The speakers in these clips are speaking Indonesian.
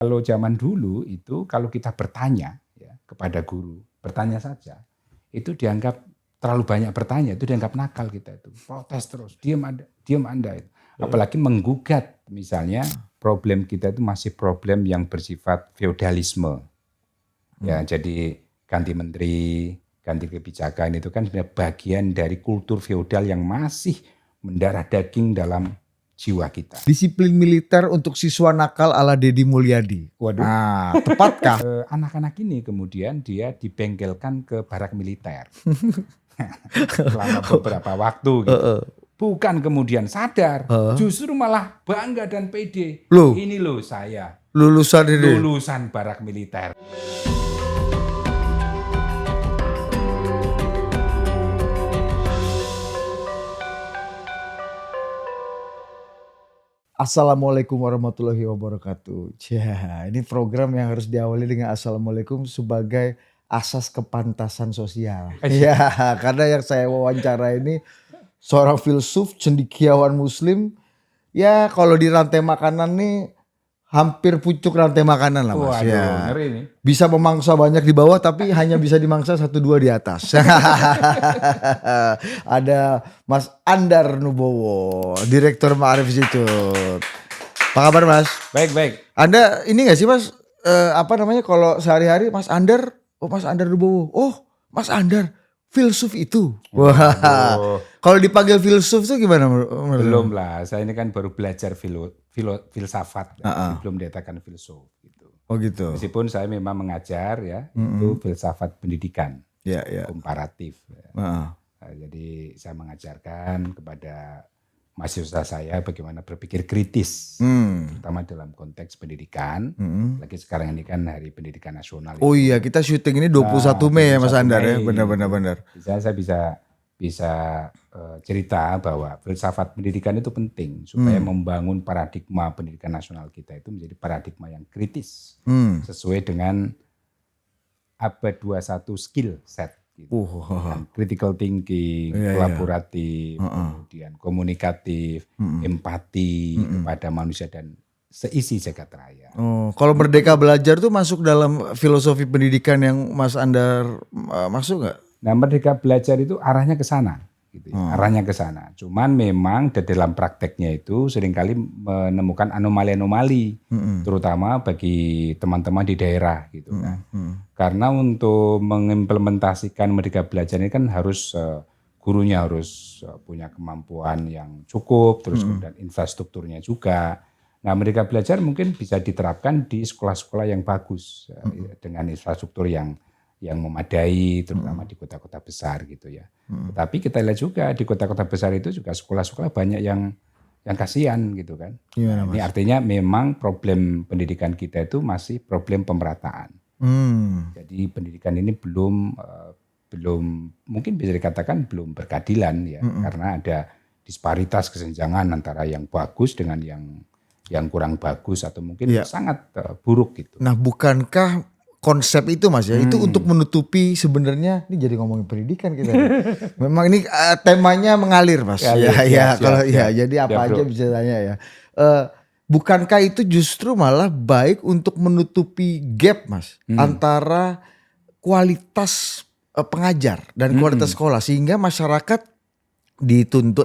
Kalau zaman dulu itu kalau kita bertanya ya, kepada guru, bertanya saja, itu dianggap terlalu banyak bertanya, itu dianggap nakal kita itu. Protes terus, diam Anda itu. Apalagi menggugat misalnya problem kita itu masih problem yang bersifat feodalisme. Ya, jadi ganti menteri, ganti kebijakan itu kan sebenarnya bagian dari kultur feodal yang masih mendarah daging dalam jiwa kita. Disiplin militer untuk siswa nakal ala Deddy Mulyadi. Waduh. Tepatkah? Anak-anak ini kemudian dia dibengkelkan ke barak militer selama beberapa waktu gitu. Bukan kemudian sadar, justru malah bangga dan pede. Loh. Ini loh saya Lulusan ini. lulusan barak militer. Assalamualaikum warahmatullahi wabarakatuh. Ini program yang harus diawali dengan Assalamualaikum sebagai asas kepantasan sosial. Ya, karena yang saya wawancara ini seorang filsuf, cendekiawan muslim. Ya kalau di rantai makanan nih hampir pucuk rantai makanan lah Mas. Waduh, Ya. ngeri nih. Bisa memangsa banyak di bawah tapi hanya bisa dimangsa 1-2 di atas. Ada Mas Andar Nubowo, Direktur Ma'arif Institute. Apa kabar Mas? Baik. Anda ini gak sih Mas, kalau sehari-hari Mas Andar Nubowo. Oh Mas Andar, filsuf itu. Wah. Kalau dipanggil filsuf tuh gimana? Belum lah, saya ini kan baru belajar filsafat, belum dikatakan filsuf gitu. Oh gitu. Meskipun saya memang mengajar ya, itu filsafat pendidikan, komparatif. Jadi saya mengajarkan kepada mahasiswa saya bagaimana berpikir kritis, terutama dalam konteks pendidikan. Lagi sekarang ini kan Hari Pendidikan Nasional. Oh iya, kita syuting ini 21 Mei ya Mas Andar ya, benar. Saya bisa cerita bahwa filsafat pendidikan itu penting supaya membangun paradigma pendidikan nasional kita itu menjadi paradigma yang kritis, sesuai dengan abad 21 skill set. Gitu. Critical thinking, kolaboratif, kemudian komunikatif, empati kepada manusia dan seisi jagat raya. Kalau Merdeka Belajar tuh masuk dalam filosofi pendidikan yang Mas Andar masuk nggak? Nah, Merdeka Belajar itu arahnya ke sana, gitu ya. Arahnya ke sana. Cuman memang dalam prakteknya itu seringkali menemukan anomali-anomali, terutama bagi teman-teman di daerah, gitu kan. Karena untuk mengimplementasikan Merdeka Belajar ini kan harus gurunya harus punya kemampuan yang cukup, terus kemudian infrastrukturnya juga. Nah, Merdeka Belajar mungkin bisa diterapkan di sekolah-sekolah yang bagus dengan infrastruktur yang memadai, terutama di kota-kota besar gitu ya. Tetapi kita lihat juga di kota-kota besar itu juga sekolah-sekolah banyak yang kasihan gitu kan. Gimana, ini artinya memang problem pendidikan kita itu masih problem pemerataan. Jadi pendidikan ini belum mungkin bisa dikatakan belum berkeadilan ya, karena ada disparitas kesenjangan antara yang bagus dengan yang kurang bagus atau mungkin sangat buruk gitu. Nah, bukankah konsep itu Mas ya, itu untuk menutupi sebenarnya, ini jadi ngomongin pendidikan kita. Memang ini temanya mengalir Mas. Jadi apa aja bisa tanya ya. Bukankah itu justru malah baik untuk menutupi gap Mas antara kualitas pengajar dan kualitas sekolah, sehingga masyarakat dituntut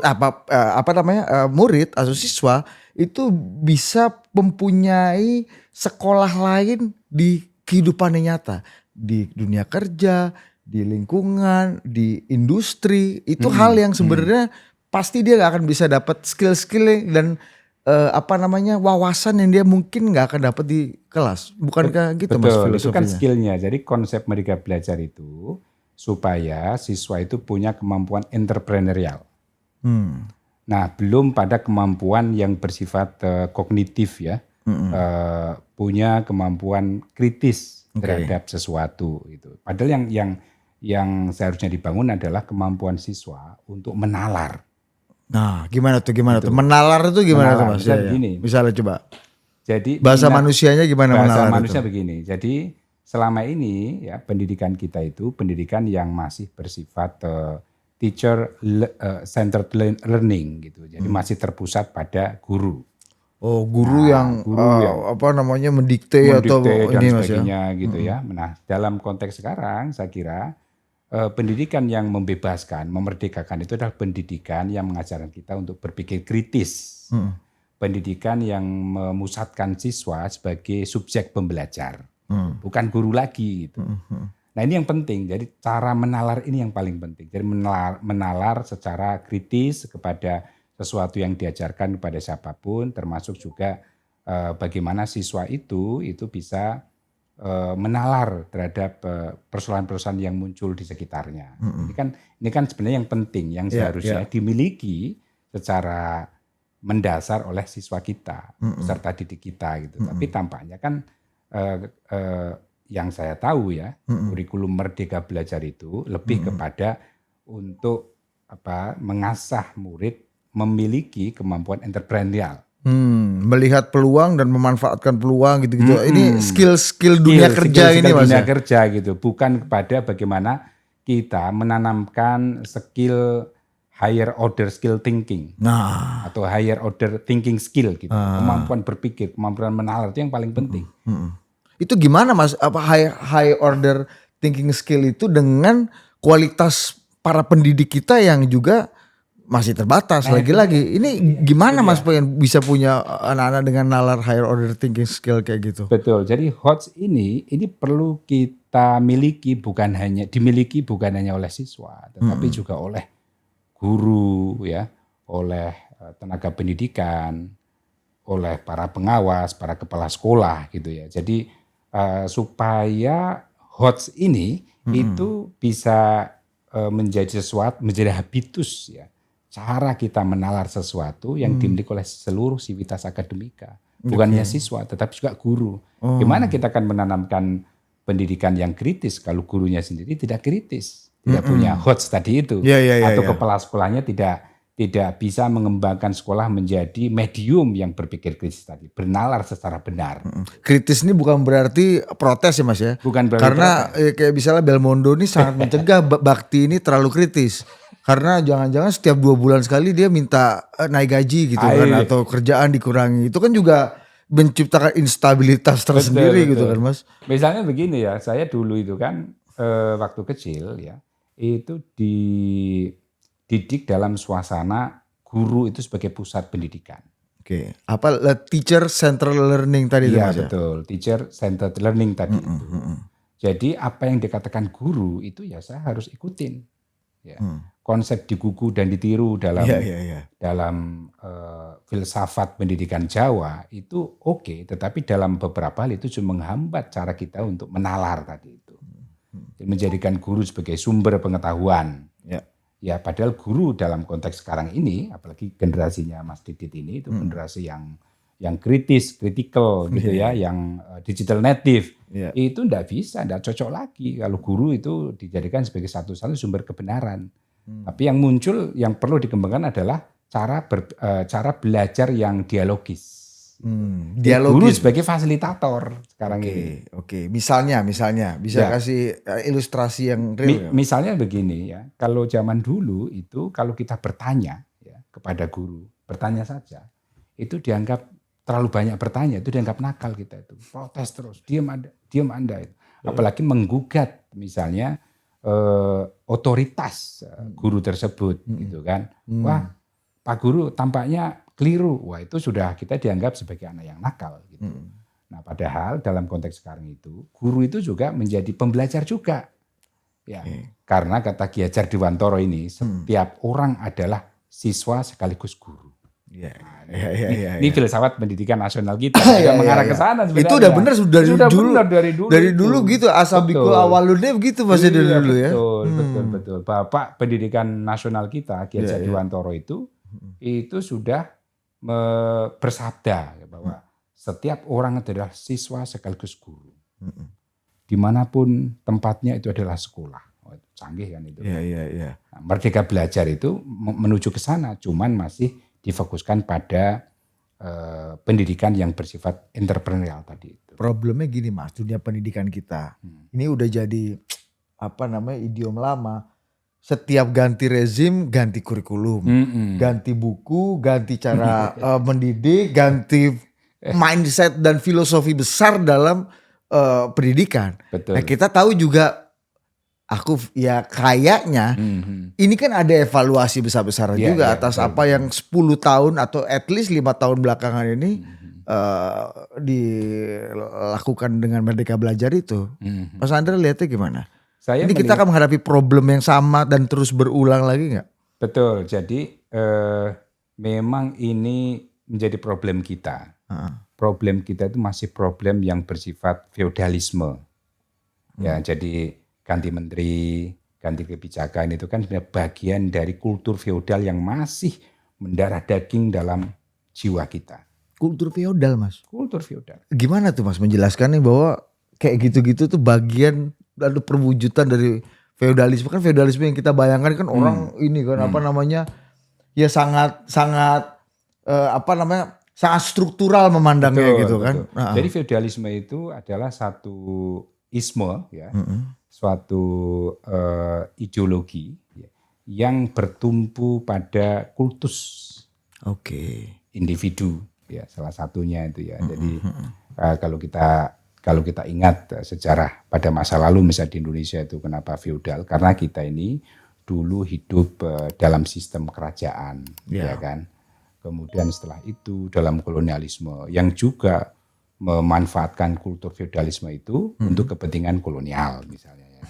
murid atau siswa itu bisa mempunyai sekolah lain di kehidupannya nyata, di dunia kerja, di lingkungan, di industri. Itu hal yang sebenarnya pasti dia gak akan bisa dapat skill-skill dan wawasan yang dia mungkin gak akan dapat di kelas. Bukankah gitu Mas filosofinya? Itu kan skillnya. Jadi konsep Merdeka Belajar itu supaya siswa itu punya kemampuan entrepreneurial. Nah, belum pada kemampuan yang bersifat kognitif ya. Punya kemampuan kritis terhadap sesuatu itu. Padahal yang seharusnya dibangun adalah kemampuan siswa untuk menalar. Nah, gimana tuh? Menalar itu gimana tuh Mas? Begini. Misalnya coba. Jadi bahasa manusianya gimana bahasa menalar manusia itu? Begini. Jadi selama ini ya pendidikan kita itu pendidikan yang masih bersifat teacher centered learning gitu. Jadi masih terpusat pada guru. Oh, guru yang mendikte atau dan ini Mas ya. sebagainya gitu ya. Nah, dalam konteks sekarang saya kira pendidikan yang membebaskan, memerdekakan itu adalah pendidikan yang mengajarkan kita untuk berpikir kritis. Pendidikan yang memusatkan siswa sebagai subjek pembelajar, bukan guru lagi gitu. Nah, ini yang penting. Jadi cara menalar ini yang paling penting. Jadi menalar secara kritis kepada sesuatu yang diajarkan kepada siapapun, termasuk juga bagaimana siswa itu bisa menalar terhadap persoalan-persoalan yang muncul di sekitarnya. Ini kan sebenarnya yang penting, yang seharusnya dimiliki secara mendasar oleh siswa kita, peserta didik kita gitu. Tapi tampaknya kan yang saya tahu ya, kurikulum Merdeka Belajar itu lebih kepada untuk mengasah murid memiliki kemampuan entrepreneurial. Melihat peluang dan memanfaatkan peluang gitu-gitu. Ini skill dunia kerja ini Mas. Dunia kerja gitu, bukan kepada bagaimana kita menanamkan skill higher order skill thinking. Atau higher order thinking skill gitu. Kemampuan berpikir, kemampuan menalar itu yang paling penting. Itu gimana Mas? Apa high order thinking skill itu dengan kualitas para pendidik kita yang juga masih terbatas lagi-lagi. Ini gimana Mas pengen bisa punya anak-anak dengan nalar higher order thinking skill kayak gitu? Betul. Jadi HOTS ini perlu kita dimiliki bukan hanya oleh siswa, tetapi juga oleh guru ya, oleh tenaga pendidikan, oleh para pengawas, para kepala sekolah gitu ya. Jadi supaya HOTS ini itu bisa menjadi habitus ya. Cara kita menalar sesuatu yang dimiliki oleh seluruh sivitas akademika. Bukan hanya siswa, tetapi juga guru. Gimana kita akan menanamkan pendidikan yang kritis kalau gurunya sendiri tidak kritis. Tidak punya HOTS tadi itu. Atau kepala sekolahnya tidak bisa mengembangkan sekolah menjadi medium yang berpikir kritis tadi. Bernalar secara benar. Kritis ini bukan berarti protes ya Mas ya? Bukan berarti karena kayak misalnya Belmondo ini sangat mencegah Bakti ini terlalu kritis. Karena jangan-jangan setiap 2 bulan sekali dia minta naik gaji gitu kan. Atau kerjaan dikurangi. Itu kan juga menciptakan instabilitas tersendiri gitu kan Mas. Misalnya begini ya, saya dulu itu kan waktu kecil ya, itu dididik dalam suasana guru itu sebagai pusat pendidikan. Oke, apa teacher centered learning tadi itu Mas? Iya betul, teacher centered learning tadi itu. Jadi apa yang dikatakan guru itu ya saya harus ikutin. Ya. Konsep digugu dan ditiru dalam filsafat pendidikan Jawa itu oke, tetapi dalam beberapa hal itu cuma menghambat cara kita untuk menalar tadi itu. Menjadikan guru sebagai sumber pengetahuan. Ya padahal guru dalam konteks sekarang ini, apalagi generasinya Mas Didit ini itu generasi yang kritikal gitu ya, yang digital native. Itu enggak cocok lagi kalau guru itu dijadikan sebagai satu-satunya sumber kebenaran. Tapi yang muncul, yang perlu dikembangkan adalah cara belajar yang dialogis. Guru sebagai fasilitator sekarang ini. Oke, misalnya bisa kasih ilustrasi yang real. Misalnya begini ya, kalau zaman dulu itu kalau kita bertanya ya, kepada guru, bertanya saja, itu dianggap terlalu banyak bertanya, itu dianggap nakal kita itu. Protes terus, diam Anda itu. Apalagi menggugat misalnya otoritas guru tersebut gitu kan. Wah, Pak Guru tampaknya keliru. Wah, itu sudah kita dianggap sebagai anak yang nakal gitu. Nah, padahal dalam konteks sekarang itu guru itu juga menjadi pembelajar juga. Ya. Karena kata Ki Hajar Dewantara ini, setiap orang adalah siswa sekaligus guru. Ini filsafat pendidikan nasional kita mengarah ke sana sebenarnya. Itu udah benar dari dulu gitu, asabikul awaludnya begitu Mas dulu ya. Betul. Bapak pendidikan nasional kita Ki Hajar Dewantara itu sudah bersabda bahwa setiap orang adalah siswa sekaligus guru. Dimanapun tempatnya itu adalah sekolah. Canggih kan itu. Nah, Merdeka Belajar itu menuju ke sana, cuman masih difokuskan pada pendidikan yang bersifat entrepreneurial tadi itu. Problemnya gini Mas, dunia pendidikan kita ini udah jadi idiom lama. setiap ganti rezim ganti kurikulum, ganti buku, ganti cara mendidik, ganti mindset dan filosofi besar dalam pendidikan. Betul. Nah kita tahu juga, aku ya kayaknya ini kan ada evaluasi besar-besaran juga atas betul, apa yang 10 tahun atau at least 5 tahun belakangan ini dilakukan dengan Merdeka Belajar itu. Mas Andra lihatnya gimana? Ini kita akan menghadapi problem yang sama dan terus berulang lagi nggak? Betul, jadi memang ini menjadi problem kita. Problem kita itu masih problem yang bersifat feodalisme. Ya, jadi ganti menteri, ganti kebijakan itu kan sebenarnya bagian dari kultur feodal yang masih mendarah daging dalam jiwa kita. Kultur feodal, Mas? Kultur feodal. Gimana tuh Mas menjelaskannya bahwa kayak gitu-gitu tuh bagian lalu perwujudan dari feodalisme. Kan feodalisme yang kita bayangkan kan orang ini kan apa namanya, ya sangat sangat struktural memandangnya gitu kan. Jadi feodalisme itu adalah satu isme ya, suatu ideologi yang bertumpu pada kultus individu ya, salah satunya itu ya. Jadi kalau kita ingat sejarah pada masa lalu misalnya di Indonesia itu kenapa feodal, karena kita ini dulu hidup dalam sistem kerajaan ya kan. Kemudian setelah itu dalam kolonialisme yang juga memanfaatkan kultur feodalisme itu untuk kepentingan kolonial misalnya ya.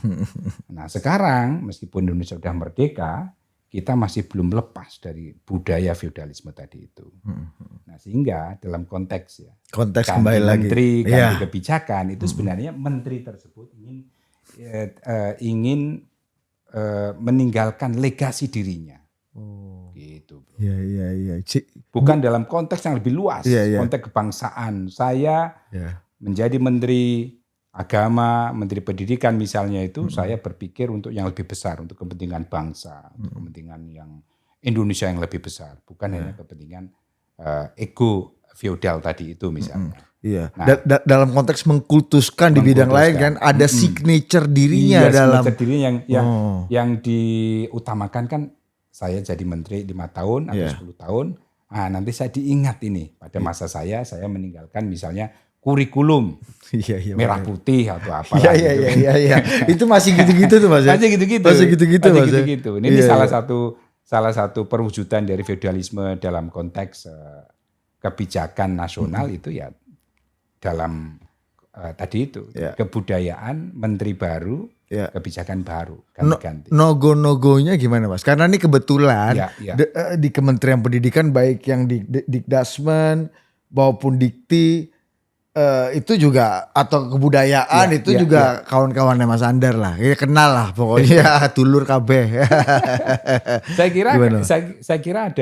Nah sekarang meskipun Indonesia sudah merdeka, kita masih belum lepas dari budaya feodalisme tadi itu. Nah sehingga dalam konteks kembali menteri, lagi ganti kebijakan itu sebenarnya menteri tersebut ingin meninggalkan legasi dirinya. Gitu. Iya. Bukan dalam konteks yang lebih luas, konteks kebangsaan. Saya menjadi menteri agama, menteri pendidikan misalnya itu, saya berpikir untuk yang lebih besar, untuk kepentingan bangsa, untuk kepentingan yang Indonesia yang lebih besar, bukan hanya kepentingan ego feodal tadi itu misalnya. Iya. Nah, dalam konteks mengkultuskan di bidang lain kan ada signature dirinya dalam signature dirinya yang diutamakan kan. Saya jadi menteri 5 tahun atau 10 tahun, nanti saya diingat ini pada masa saya meninggalkan misalnya kurikulum merah putih atau apa. Iya. Itu masih gitu-gitu tuh Mas. Masih gitu-gitu. Ini salah satu perwujudan dari feodalisme dalam konteks kebijakan nasional itu ya dalam tadi itu kebudayaan menteri baru. Kebijakan baru ganti-ganti. Nogo-nogonya gimana Mas? Karena ini kebetulan di Kementerian Pendidikan baik yang di Dikdasmen maupun Dikti itu juga atau kebudayaan juga kawan-kawannya Mas Andar lah. Ya kenal lah pokoknya dulur kabeh. Saya kira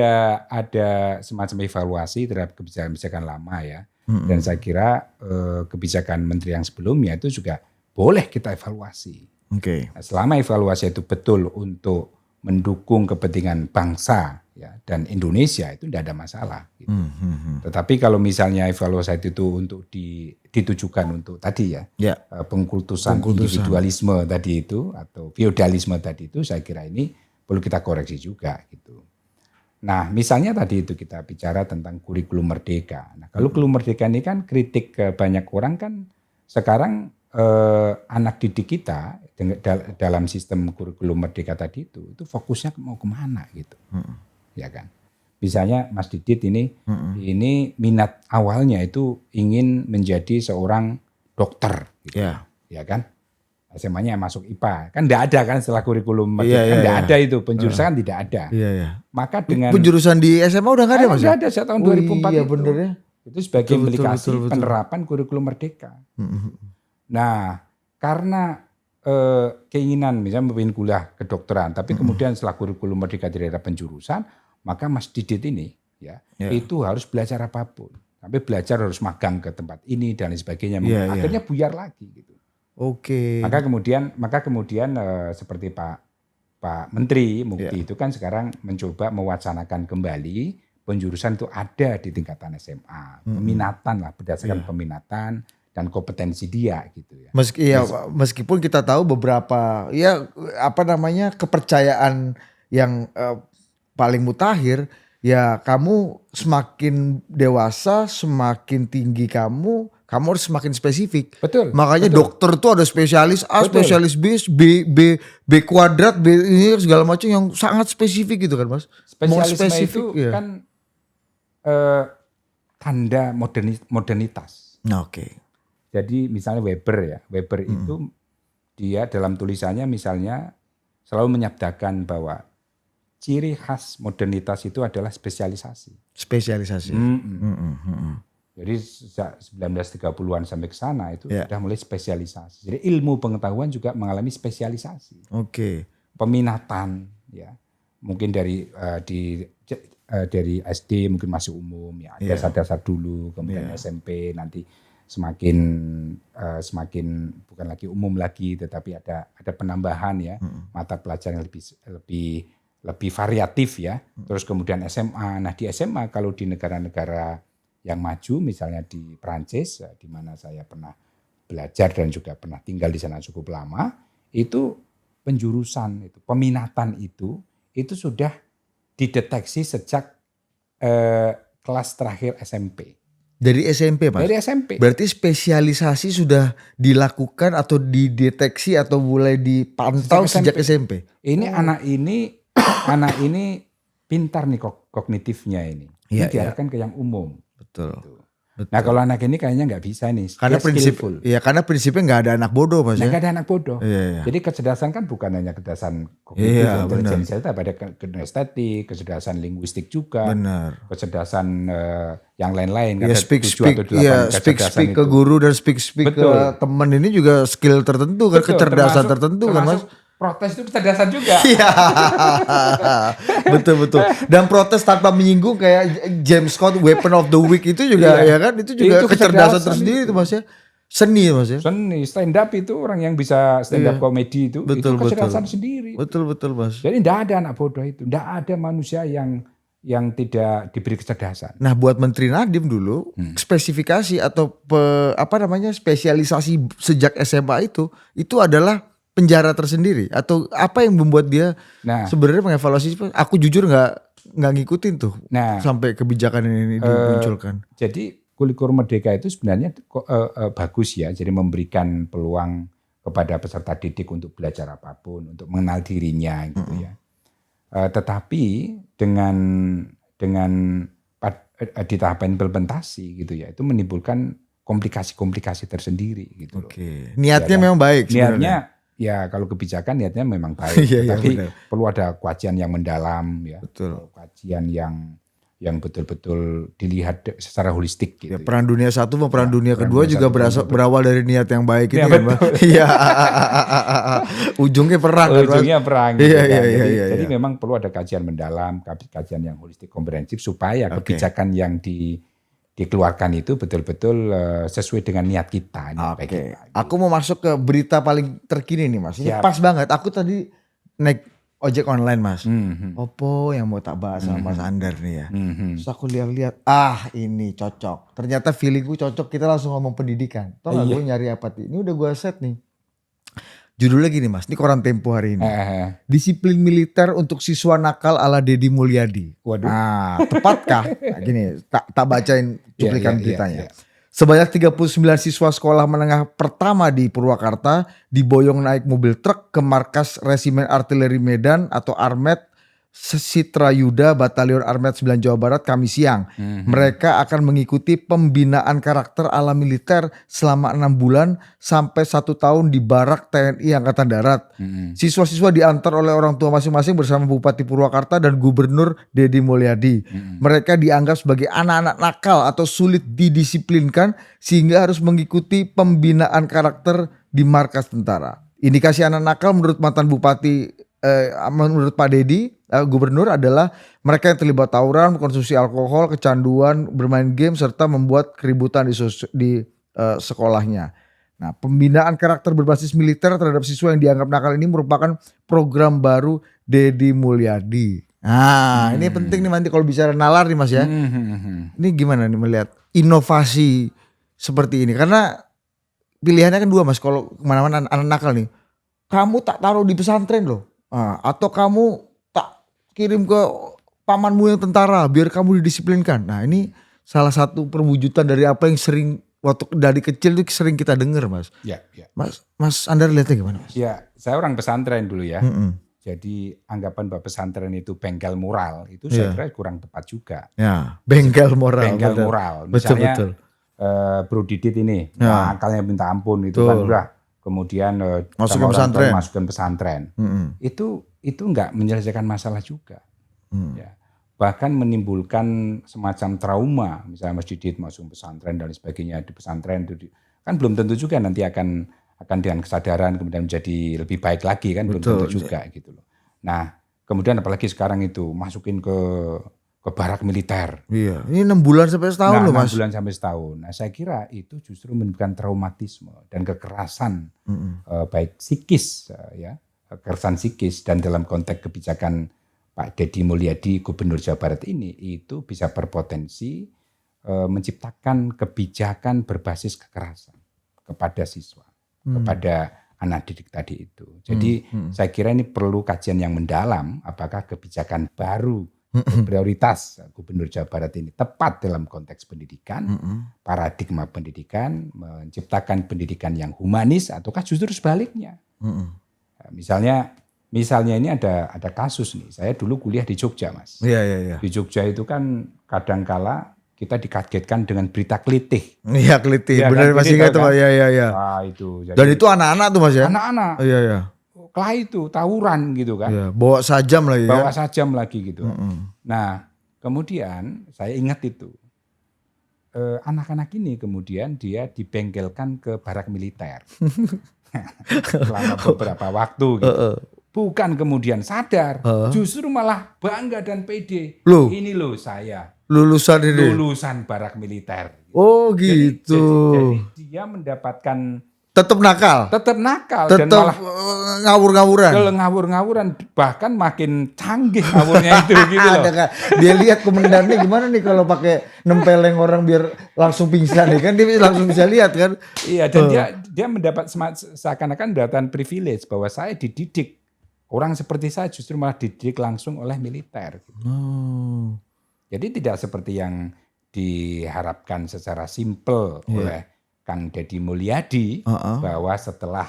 ada semacam evaluasi terhadap kebijakan-kebijakan lama ya. Dan saya kira kebijakan menteri yang sebelumnya itu juga boleh kita evaluasi. Nah, selama evaluasi itu betul untuk mendukung kepentingan bangsa ya, dan Indonesia itu tidak ada masalah. Gitu. Tetapi kalau misalnya evaluasi itu untuk ditujukan untuk tadi pengkultusan individualisme tadi itu atau feodalisme tadi itu, saya kira ini perlu kita koreksi juga gitu. Nah misalnya tadi itu kita bicara tentang kurikulum merdeka. Nah kalau kurikulum merdeka ini kan kritik banyak orang kan sekarang anak didik kita dalam sistem kurikulum merdeka tadi itu fokusnya mau kemana gitu, ya kan? Misalnya Mas Didit ini minat awalnya itu ingin menjadi seorang dokter, gitu, ya kan? SMA-nya masuk IPA, kan tidak ada kan setelah kurikulum merdeka, kan tidak ada itu penjurusan tidak ada. Maka dengan penjurusan di SMA udah nggak ada Mas? Sudah ada sejak tahun 2004 itu. Bener ya? Itu sebagai implikasi penerapan kurikulum merdeka. Nah, karena keinginan misalnya mempunyai kuliah kedokteran, tapi kemudian setelah kurikulum merdeka tidak ada penjurusan, maka Mas Didit ini itu harus belajar apapun. Sampai belajar harus magang ke tempat ini dan lain sebagainya. Akhirnya buyar lagi gitu. Maka kemudian seperti Pak Menteri Mukti itu kan sekarang mencoba mewacanakan kembali penjurusan itu ada di tingkatan SMA. Peminatan lah, berdasarkan peminatan dan kompetensi dia gitu ya. Meskipun kita tahu beberapa kepercayaan yang paling mutakhir, ya kamu semakin dewasa, semakin tinggi kamu harus semakin spesifik. Betul. Makanya dokter tuh ada spesialis A, spesialis B kuadrat, B ini segala macam yang sangat spesifik gitu kan Mas. Spesialisme itu kan tanda modernitas. Oke. Jadi misalnya Weber itu dia dalam tulisannya misalnya selalu menyabdakan bahwa ciri khas modernitas itu adalah spesialisasi. Jadi sejak 1930-an sampai ke sana itu sudah mulai spesialisasi. Jadi ilmu pengetahuan juga mengalami spesialisasi. Oke. Peminatan ya. Mungkin dari SD mungkin masih umum ya, dasar-dasar dulu, kemudian SMP nanti semakin bukan lagi umum lagi, tetapi ada penambahan ya, mata pelajaran yang lebih variatif ya. Terus kemudian SMA. Nah di SMA kalau di negara-negara yang maju, misalnya di Prancis, di mana saya pernah belajar dan juga pernah tinggal di sana cukup lama, itu penjurusan itu, peminatan itu sudah dideteksi sejak kelas terakhir SMP. Dari SMP Mas? Dari SMP. Berarti spesialisasi sudah dilakukan atau dideteksi atau mulai dipantau sejak SMP? Ini anak ini pintar nih kognitifnya ini. Ini diarahkan ke yang umum. Betul. Nah kalau anak ini kayaknya nggak bisa nih. Karena prinsipnya nggak ada anak bodoh Mas. Nggak ada anak bodoh. Iya. Jadi kecerdasan kan bukan hanya kecerdasan kognitif, intelijensi, tapi ada estetik, kecerdasan linguistik juga. Benar. Kecerdasan yang lain-lain. Ya, speak ke guru dan speak ke teman ini juga skill tertentu kan, kecerdasan tertentu kan Mas. Protes itu kecerdasan juga. Iya. Betul. Dan protes tanpa menyinggung kayak James Scott Weapon of the Week itu juga ya kan, itu juga kecerdasan tersendiri itu Mas ya. Seni Mas ya. Seni, stand up itu orang yang bisa stand up komedi itu kecerdasan sendiri. Betul Mas. Jadi enggak ada anak bodoh itu, enggak ada manusia yang tidak diberi kecerdasan. Nah, buat Menteri Nadiem dulu spesifikasi atau spesialisasi sejak SMA itu adalah penjara tersendiri atau apa yang membuat dia sebenarnya mengevaluasi? Aku jujur nggak ngikutin tuh sampai kebijakan ini dimunculkan. Jadi kurikulum Merdeka itu sebenarnya bagus ya, jadi memberikan peluang kepada peserta didik untuk belajar apapun, untuk mengenal dirinya gitu ya. Tetapi dengan di tahap implementasi gitu ya, itu menimbulkan komplikasi-komplikasi tersendiri gitu. Oke. Niatnya memang baik sebenarnya. Niatnya ya kalau kebijakan niatnya memang baik, tapi perlu ada kajian yang mendalam ya. Betul. Kajian yang betul-betul dilihat secara holistik gitu. Ya, peran dunia satu sama peran dunia kedua juga berawal dari niat yang baik itu kan, Bang. Iya. Ujungnya perang. Ujungnya perang. Iya. Jadi memang perlu ada kajian mendalam, kajian yang holistik komprehensif supaya kebijakan yang dikeluarkan itu betul-betul sesuai dengan niat kita. Oke. Aku mau masuk ke berita paling terkini nih Mas. Ini pas banget. Aku tadi naik ojek online Mas. Oppo yang mau tak bahas sama Mas Andar nih ya. Terus aku lihat-lihat, ini cocok. Ternyata feelingku cocok, kita langsung ngomong pendidikan. Tau gak gue nyari apa? Ini udah gue set nih. Judulnya gini Mas, ini koran Tempo hari ini. Disiplin militer untuk siswa nakal ala Deddy Mulyadi. Waduh. Nah, tepatkah? Nah, gini, tak bacain cuplikan beritanya. Sebanyak 39 siswa sekolah menengah pertama di Purwakarta diboyong naik mobil truk ke markas Resimen Artileri Medan atau Armet Sitrayuda Batalion Armet 9 Jawa Barat Kamis siang. Mereka akan mengikuti pembinaan karakter ala militer selama 6 bulan sampai 1 tahun di Barak TNI Angkatan Darat. Siswa-siswa diantar oleh orang tua masing-masing bersama Bupati Purwakarta dan Gubernur Deddy Mulyadi. Mereka dianggap sebagai anak-anak nakal atau sulit didisiplinkan sehingga harus mengikuti pembinaan karakter di markas tentara. Indikasi anak nakal menurut mantan Bupati, menurut Pak Deddy, Gubernur adalah mereka yang terlibat tawuran, konsumsi alkohol, kecanduan, bermain game, serta membuat keributan di sekolahnya. Nah, pembinaan karakter berbasis militer terhadap siswa yang dianggap nakal ini merupakan program baru Deddy Mulyadi. Nah, ini penting nih nanti kalau bicara nalar nih Mas ya. Ini gimana nih melihat inovasi seperti ini? Karena pilihannya kan dua Mas. Kalau kemana-mana anak nakal nih, kamu tak taruh di pesantren loh, atau kamu tak kirim ke pamanmu yang tentara biar kamu didisiplinkan. Nah ini salah satu perwujudan dari apa yang sering waktu dari kecil itu sering kita dengar Mas. Ya, ya. Mas Andar lihatnya gimana Mas? Ya, saya orang pesantren dulu ya. Jadi anggapan bahwa pesantren itu bengkel moral itu saya kira kurang tepat juga. Ya, bengkel moral. Bengkel betul. moral. Misalnya Betul. Bro Didit ini, akalnya minta ampun itu kan udah. Kemudian Masukin pesantren. Masukin pesantren. Itu enggak menyelesaikan masalah juga. Ya. Bahkan menimbulkan semacam trauma. Misalnya Mas Didit masuk pesantren dan sebagainya di pesantren itu kan belum tentu juga nanti akan dengan kesadaran kemudian menjadi lebih baik lagi kan. Betul, belum tentu juga gitu loh. Nah kemudian apalagi sekarang itu masukin ke barak militer. Iya, ini 6 bulan sampai setahun loh Mas. 6 bulan sampai setahun. Nah saya kira itu justru menimbulkan traumatisme dan kekerasan baik psikis ya, kekerasan psikis, dan dalam konteks kebijakan Pak Deddy Mulyadi Gubernur Jawa Barat ini itu bisa berpotensi menciptakan kebijakan berbasis kekerasan kepada siswa, kepada anak didik tadi itu. Jadi saya kira ini perlu kajian yang mendalam apakah kebijakan baru prioritas Gubernur Jawa Barat ini tepat dalam konteks pendidikan, paradigma pendidikan, menciptakan pendidikan yang humanis ataukah justru sebaliknya. Misalnya ini ada kasus nih, saya dulu kuliah di Jogja Mas. Iya. Di Jogja itu kan kadangkala kita dikagetkan dengan berita kelitih. Iya kelitih, ya, benar kan? masih ingat Pak. Iya. Nah, itu. Jadi, dan itu anak-anak tuh Mas ya? Anak-anak. Iya. Kelah itu tawuran gitu kan. Iya, bawa sajam lagi kan. Bawa sajam lagi gitu. Nah kemudian saya ingat itu. Anak-anak ini kemudian dia dibengkelkan ke barak militer. Selama beberapa waktu gitu. Bukan kemudian sadar. Justru malah bangga dan pede. Ini loh saya. Lulusan barak militer. Oh gitu. Jadi dia mendapatkan tetap nakal, tetap dan malah ngawur-ngawuran, bahkan makin canggih ngawurnya itu gitu loh. Dia lihat komandannya gimana nih kalau pakai nempeleng orang biar langsung pingsan nih kan, dia langsung bisa lihat kan. Iya, dan dia mendapat seakan-akan mendapatkan privilege bahwa saya dididik, orang seperti saya justru malah dididik langsung oleh militer. Gitu. Jadi tidak seperti yang diharapkan secara simpel oleh Kang Deddy Mulyadi bahwa setelah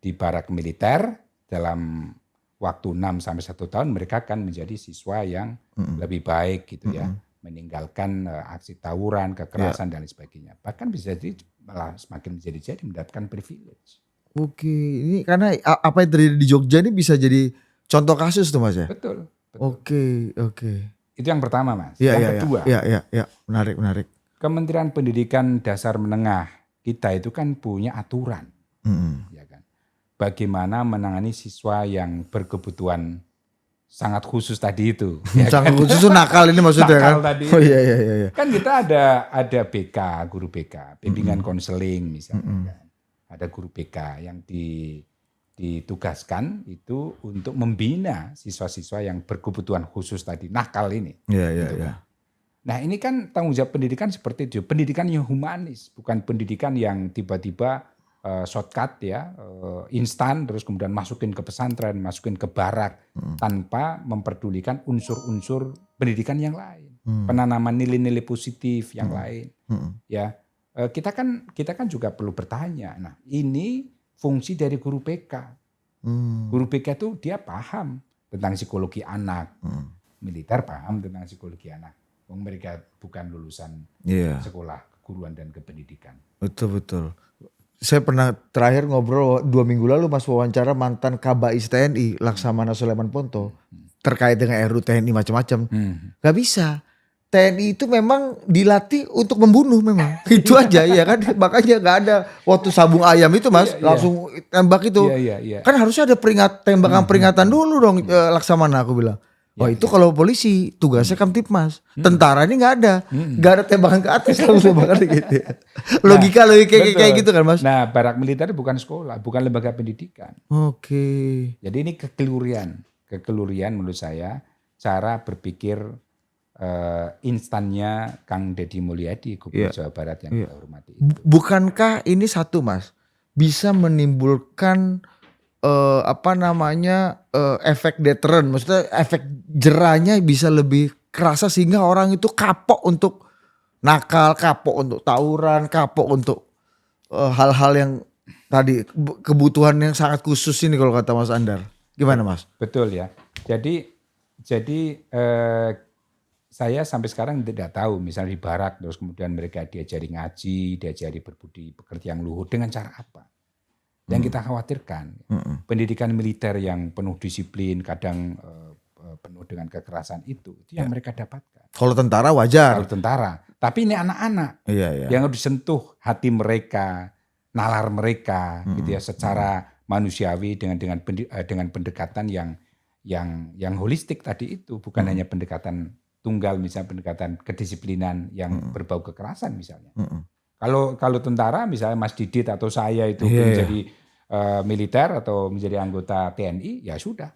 di barak militer dalam waktu 6 sampai 1 tahun mereka akan menjadi siswa yang lebih baik gitu ya, meninggalkan aksi tawuran, kekerasan dan sebagainya. Bahkan bisa jadi malah semakin menjadi mendapatkan privilege. Oke, ini karena apa yang terjadi di Jogja ini bisa jadi contoh kasus tuh Mas ya? Betul. Oke. Itu yang pertama Mas. Yang kedua. Iya, menarik. Kementerian Pendidikan Dasar Menengah kita itu kan punya aturan, ya kan. Bagaimana menangani siswa yang berkebutuhan sangat khusus tadi itu. Ya sangat khusus itu nakal ini maksudnya nakal kan? Tadi. Oh iya. Kan kita ada BK, guru BK, bimbingan konseling misalnya. Kan. Ada guru BK yang ditugaskan itu untuk membina siswa-siswa yang berkebutuhan khusus tadi, nakal ini. Iya. Nah ini kan tanggung jawab pendidikan seperti itu, pendidikan yang humanis, bukan pendidikan yang tiba-tiba shortcut ya, instan terus kemudian masukin ke pesantren, masukin ke barak tanpa memperdulikan unsur-unsur pendidikan yang lain, penanaman nilai-nilai positif yang lain. Ya kita kan juga perlu bertanya. Nah ini fungsi dari guru BK. Guru BK itu dia paham tentang psikologi anak, militer paham tentang psikologi anak. Mereka bukan lulusan sekolah keguruan dan kependidikan. Betul. Saya pernah terakhir ngobrol 2 minggu lalu Mas wawancara mantan Kabais TNI Laksamana Sulaiman Ponto terkait dengan RUU TNI macam-macam. Gak bisa. TNI itu memang dilatih untuk membunuh memang. Itu aja ya kan. Makanya gak ada waktu sabung ayam itu Mas langsung tembak itu. Kan harusnya ada tembakan peringatan dulu dong Laksamana aku bilang. Oh itu kalau polisi tugasnya Kamtipmas, tentara ini nggak ada tembakan ke atas langsung tembakan gitu. Logika kayak gitu kan Mas. Nah barak militer bukan sekolah, bukan lembaga pendidikan. Oke. Jadi ini kekelurian menurut saya cara berpikir instannya Kang Deddy Mulyadi Gubernur Jawa Barat yang kita hormati itu. Bukankah ini satu Mas? bisa menimbulkan efek deterrent, maksudnya efek jerahnya bisa lebih kerasa sehingga orang itu kapok untuk nakal, kapok untuk tawuran, kapok untuk hal-hal yang tadi kebutuhan yang sangat khusus ini kalau kata Mas Andar. Gimana Mas? Betul ya. Jadi saya sampai sekarang tidak tahu misalnya di barak terus kemudian mereka diajari ngaji, diajari berbudi pekerti yang luhur dengan cara apa. Yang kita khawatirkan pendidikan militer yang penuh disiplin kadang penuh dengan kekerasan itu yang mereka dapatkan. Kalau tentara wajar. Kalau tentara, tapi ini anak-anak yang harus disentuh hati mereka, nalar mereka gitu ya secara manusiawi dengan pendekatan yang holistik tadi itu, bukan hanya pendekatan tunggal misalnya pendekatan kedisiplinan yang berbau kekerasan misalnya. Kalau tentara misalnya Mas Didit atau saya itu menjadi militer atau menjadi anggota TNI ya sudah.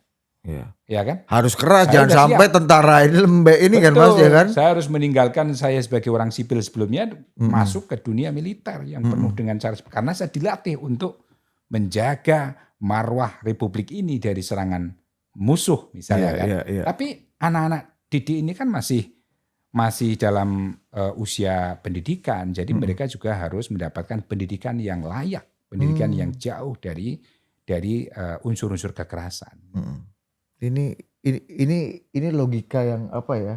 Ya kan? Harus keras, jangan sampai tentara ini lembek ini. Betul, kan Mas ya kan? Saya harus meninggalkan saya sebagai orang sipil sebelumnya masuk ke dunia militer yang penuh dengan cara karena saya dilatih untuk menjaga marwah Republik ini dari serangan musuh misalnya kan. Tapi anak-anak didik ini kan masih dalam usia pendidikan, jadi mereka juga harus mendapatkan pendidikan yang layak, pendidikan yang jauh dari unsur-unsur kekerasan. Ini logika yang apa ya?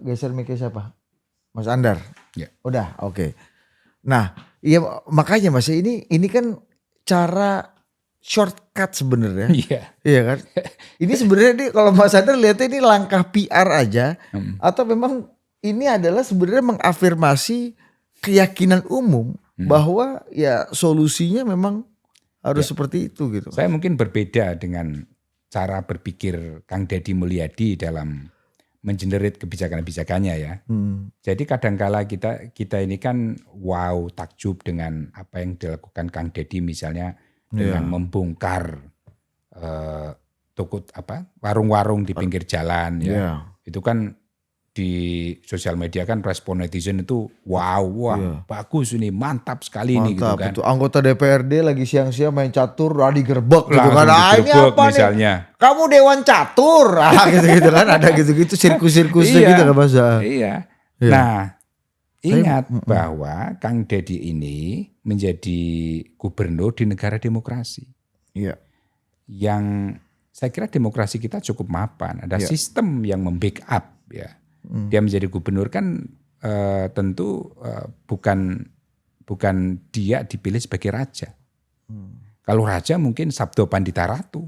Geser mic siapa? Mas Andar. Ya. Udah, oke. Nah, iya makanya Mas ini kan cara shortcut sebenarnya. Iya kan? Ini sebenarnya kalau Mas Andar lihatnya ini langkah PR aja atau memang ini adalah sebenarnya mengafirmasi keyakinan umum bahwa ya solusinya memang harus seperti itu gitu. Saya mungkin berbeda dengan cara berpikir Kang Deddy Mulyadi dalam mengenerate kebijakan-kebijakannya ya. Jadi kadangkala kita ini kan wow takjub dengan apa yang dilakukan Kang Deddy misalnya dengan membongkar warung-warung di pinggir jalan ya. Itu kan di sosial media kan respon netizen itu wah bagus ini mantap sekali ini gitu kan. Itu anggota DPRD lagi siang-siang main catur digerebek gitu kan. Ini apa misalnya nih? Kamu dewan catur gitu kan, ada gitu-gitu sirkus-sirkusnya gitu kan Mas. Iya. Nah, ingat bahwa Kang Deddy ini menjadi gubernur di negara demokrasi. Iya. Yang saya kira demokrasi kita cukup mapan, ada sistem yang membackup ya. Dia menjadi gubernur kan tentu bukan dia dipilih sebagai raja. Kalau raja mungkin Sabdo Pandita Ratu.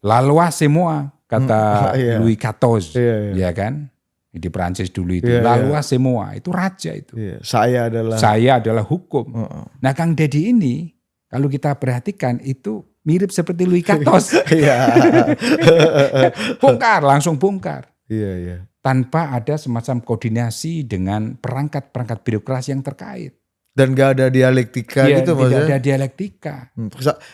La loi c'est moi kata Louis XIV ya kan. Di Prancis dulu itu la loi c'est moi itu raja itu. Saya adalah hukum. Nah Kang Deddy ini kalau kita perhatikan itu mirip seperti Louis XIV. Langsung bongkar. Iya. Tanpa ada semacam koordinasi dengan perangkat-perangkat birokrasi yang terkait. Dan gak ada dialektika gitu maksudnya. Tidak ada dialektika.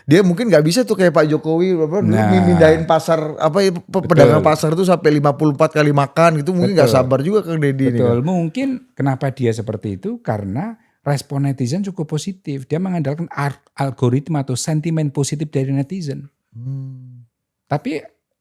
Dia mungkin gak bisa tuh kayak Pak Jokowi mindahin pasar pedagang pasar tuh sampai 54 kali makan gitu, mungkin gak sabar juga Kang Deddy ini. Betul, mungkin kenapa dia seperti itu karena respon netizen cukup positif. Dia mengandalkan algoritma atau sentimen positif dari netizen.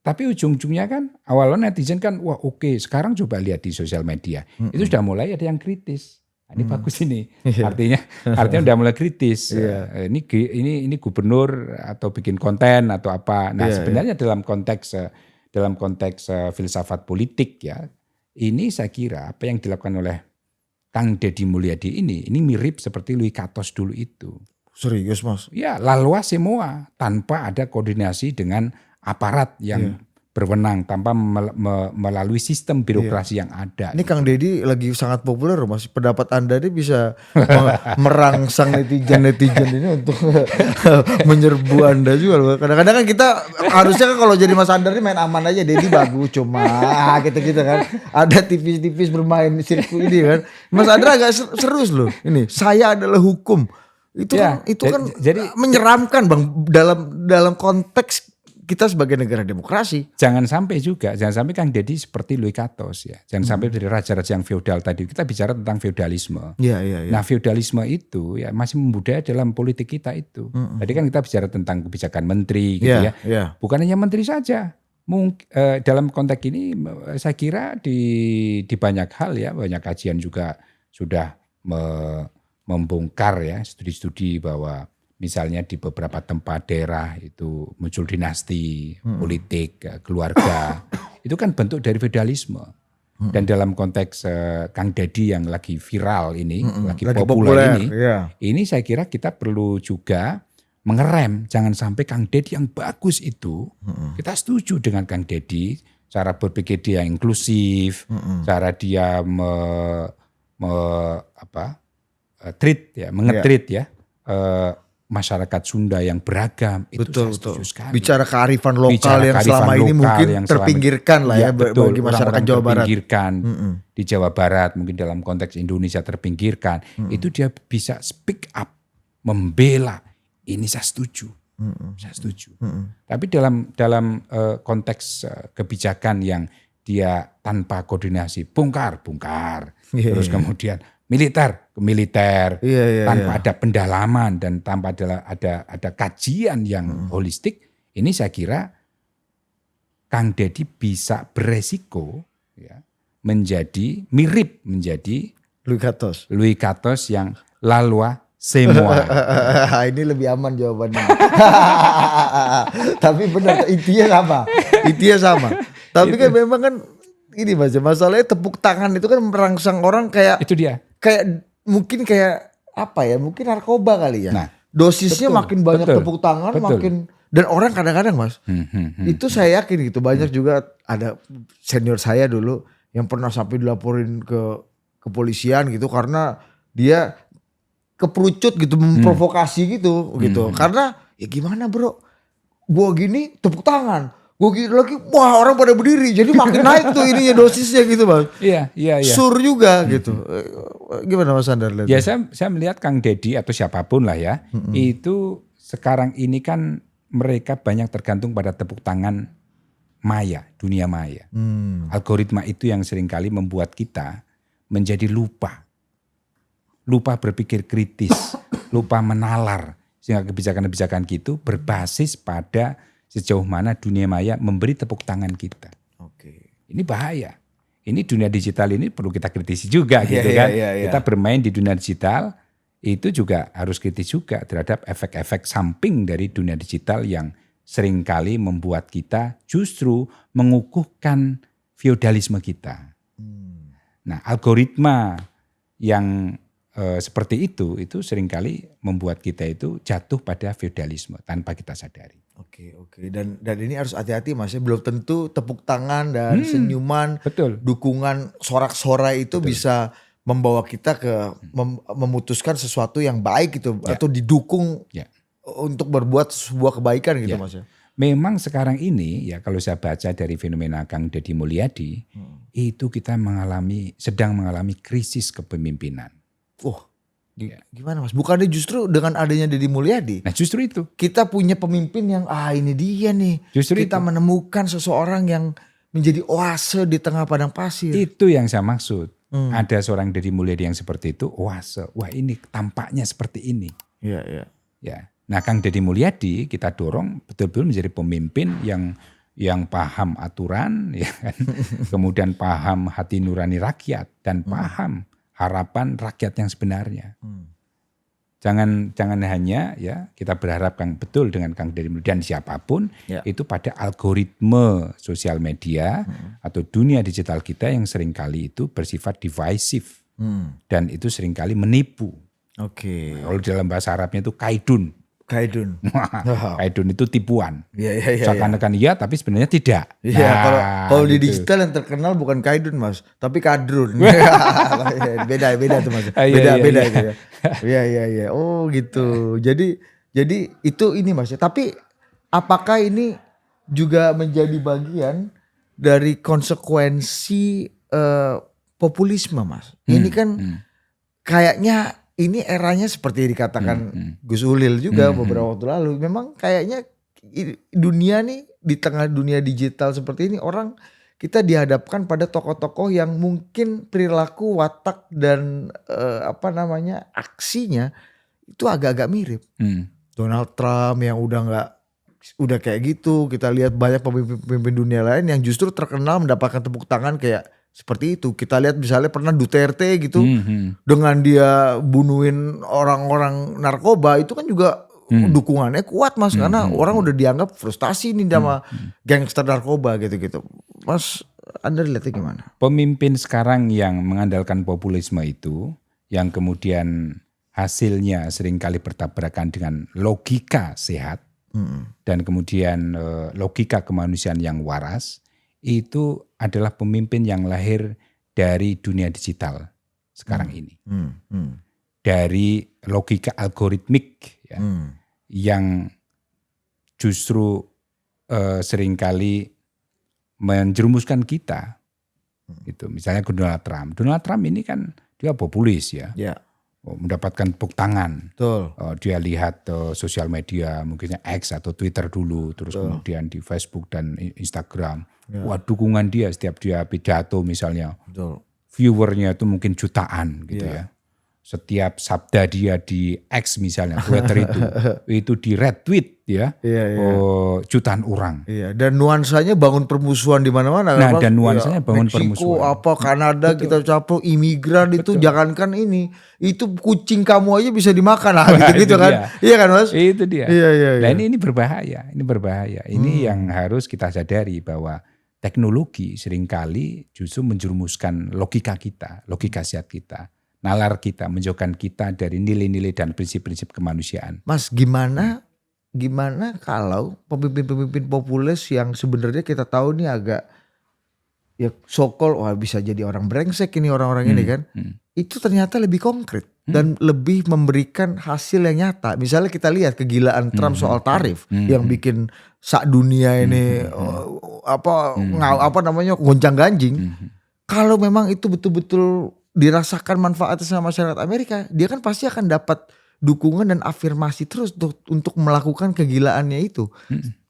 Tapi ujung-ujungnya kan awalnya netizen kan wah oke, sekarang coba lihat di sosial media. Itu sudah mulai ada yang kritis. Ini bagus ini. Artinya udah mulai kritis. Ini gubernur atau bikin konten atau apa. Nah, sebenarnya dalam konteks filsafat politik ya. Ini saya kira apa yang dilakukan oleh Kang Deddy Mulyadi ini mirip seperti Louis XIV dulu itu. Serius Mas? Ya, la loi c'est moi, tanpa ada koordinasi dengan aparat yang berwenang, tanpa melalui sistem birokrasi yang ada. Ini Kang Deddy lagi sangat populer Mas. Pendapat Anda ini bisa merangsang netizen ini untuk menyerbu Anda juga. Kadang-kadang kan kita harusnya kan kalau jadi Mas Andar ini main aman aja. Deddy bagus cuma gitu kan. Ada tipis-tipis bermain di sirkuit ini kan. Mas Andar agak serius loh. Ini saya adalah hukum. Itu kan jadi menyeramkan Bang dalam konteks kita sebagai negara demokrasi. Jangan sampai Kang Deddy seperti Louis XIV ya. Jangan sampai dari raja-raja yang feodal tadi. Kita bicara tentang feodalisme. Iya. Nah feodalisme itu ya masih membudaya dalam politik kita itu. Tadi kan kita bicara tentang kebijakan menteri gitu ya. Bukan hanya menteri saja. Dalam konteks ini saya kira di banyak hal ya, banyak kajian juga sudah membongkar ya, studi-studi bahwa misalnya di beberapa tempat daerah itu muncul dinasti politik, keluarga. Itu kan bentuk dari feodalisme. Dan dalam konteks Kang Deddy yang lagi viral ini, lagi populer ini, ini saya kira kita perlu juga mengerem. Jangan sampai Kang Deddy yang bagus itu, kita setuju dengan Kang Deddy, cara berpikir dia inklusif, cara dia mengetreat ya, masyarakat Sunda yang beragam. Itu betul. sekali. Bicara kearifan lokal yang selama ini mungkin terpinggirkan lah ya bagi masyarakat Jawa Barat. Terpinggirkan di Jawa Barat, mungkin dalam konteks Indonesia terpinggirkan. Itu dia bisa speak up, membela. Ini saya setuju. Saya setuju. Tapi dalam konteks kebijakan yang dia tanpa koordinasi, bongkar. Terus kemudian militer ke militer, tanpa ada pendalaman dan tanpa ada kajian yang holistik, ini saya kira Kang Deddy bisa beresiko ya, mirip menjadi Louis XIV yang la loi c'est moi. Ini lebih aman jawabannya. Tapi benar, intinya sama. Tapi kan memang kan ini masalahnya tepuk tangan itu kan merangsang orang kayak itu dia. Kayak mungkin mungkin narkoba kali ya. Nah, dosisnya makin banyak tepuk tangan makin, dan orang kadang-kadang Mas, itu saya yakin gitu banyak juga ada senior saya dulu yang pernah sampai dilaporin ke kepolisian gitu karena dia keperucut gitu, memprovokasi gitu. Karena ya gimana bro, gua gini tepuk tangan, gua gini lagi, wah orang pada berdiri, jadi makin naik tuh ininya dosisnya gitu Mas. Iya. Sur juga gitu. Gimana Mas Andar? Ya saya melihat Kang Deddy atau siapapun lah ya, itu sekarang ini kan mereka banyak tergantung pada tepuk tangan maya, dunia maya. Algoritma itu yang seringkali membuat kita menjadi lupa berpikir kritis, lupa menalar, sehingga kebijakan-kebijakan gitu berbasis pada sejauh mana dunia maya memberi tepuk tangan kita. Ini bahaya. Ini dunia digital ini perlu kita kritisi juga gitu kan. Kita bermain di dunia digital itu juga harus kritis juga terhadap efek-efek samping dari dunia digital yang seringkali membuat kita justru mengukuhkan feodalisme kita. Nah, algoritma yang seperti itu seringkali membuat kita itu jatuh pada feodalisme tanpa kita sadari. Oke. Dan ini harus hati-hati Mas, belum tentu tepuk tangan dan senyuman, dukungan sorak-sorai itu bisa membawa kita ke memutuskan sesuatu yang baik gitu, atau didukung untuk berbuat sebuah kebaikan gitu Mas ya. Memang sekarang ini ya kalau saya baca dari fenomena Kang Deddy Mulyadi, itu kita sedang mengalami krisis kepemimpinan. Gimana Mas? Bukannya justru dengan adanya Deddy Mulyadi, nah justru itu kita punya pemimpin yang ini dia nih. Justru kita menemukan seseorang yang menjadi oase di tengah padang pasir. Itu yang saya maksud. Ada seorang Deddy Mulyadi yang seperti itu, oase. Wah ini tampaknya seperti ini. Iya. Ya. Nah Kang Deddy Mulyadi kita dorong betul-betul menjadi pemimpin yang paham aturan, ya kan? Kemudian paham hati nurani rakyat dan paham harapan rakyat yang sebenarnya. Jangan hanya ya kita berharap betul dengan Kang Deddy Mulyadi dan siapapun itu pada algoritma sosial media atau dunia digital kita yang seringkali itu bersifat divisive dan itu seringkali menipu. Kalau dalam bahasa Arabnya itu kaidun. Kaidun itu tipuan. Seakan-akan iya tapi sebenarnya tidak. Kalau di digital yang terkenal bukan kaidun Mas, tapi kadrun. beda tuh Mas. Beda gitu ya. Iya. Oh gitu. Jadi itu ini Mas. Tapi apakah ini juga menjadi bagian dari konsekuensi populisme Mas? Ini kan kayaknya ini eranya seperti dikatakan Gus Ulil juga beberapa waktu lalu. Memang kayaknya dunia nih di tengah dunia digital seperti ini orang kita dihadapkan pada tokoh-tokoh yang mungkin perilaku, watak dan aksinya itu agak-agak mirip. Donald Trump yang udah kayak gitu, kita lihat banyak pemimpin dunia lain yang justru terkenal mendapatkan tepuk tangan kayak seperti itu. Kita lihat misalnya pernah Duterte gitu, dengan dia bunuhin orang-orang narkoba itu kan juga dukungannya kuat Mas, karena orang udah dianggap frustasi nih sama gangster narkoba gitu-gitu. Mas, Anda lihatnya gimana? Pemimpin sekarang yang mengandalkan populisme itu, yang kemudian hasilnya seringkali bertabrakan dengan logika sehat, dan kemudian logika kemanusiaan yang waras, itu adalah pemimpin yang lahir dari dunia digital sekarang ini. Dari logika algoritmik ya, yang justru seringkali menjerumuskan kita. Itu misalnya Donald Trump. Donald Trump ini kan dia populis ya. Mendapatkan tepuk tangan. Dia lihat sosial media, mungkin X atau Twitter dulu, terus kemudian di Facebook dan Instagram. Wah, dukungan dia setiap dia pidato misalnya, viewernya itu mungkin jutaan gitu ya. Setiap sabda dia di X misalnya, Twitter itu di retweet ya, jutaan orang. Dan nuansanya bangun permusuhan di mana-mana. Nah, dan nuansanya bangun Meksiko, permusuhan. Kanada kita caplok, imigran itu jangankan ini, itu kucing kamu aja bisa dimakan lah, gitu kan? Iya kan Mas? Itu dia. Iya. Nah ini berbahaya, Ini yang harus kita sadari bahwa teknologi seringkali justru menjerumuskan logika kita, logika sehat kita. Nalar kita, menjauhkan kita dari nilai-nilai dan prinsip-prinsip kemanusiaan. Mas, gimana kalau pemimpin-pemimpin populer yang sebenarnya kita tahu nih agak ya sokol, wah bisa jadi orang brengsek ini orang-orang ini kan. Itu ternyata lebih konkret dan lebih memberikan hasil yang nyata. Misalnya kita lihat kegilaan Trump soal tarif yang bikin sak dunia ini goncang-ganjing. Kalau memang itu betul-betul dirasakan manfaatnya sama masyarakat Amerika, dia kan pasti akan dapat dukungan dan afirmasi terus untuk melakukan kegilaannya itu.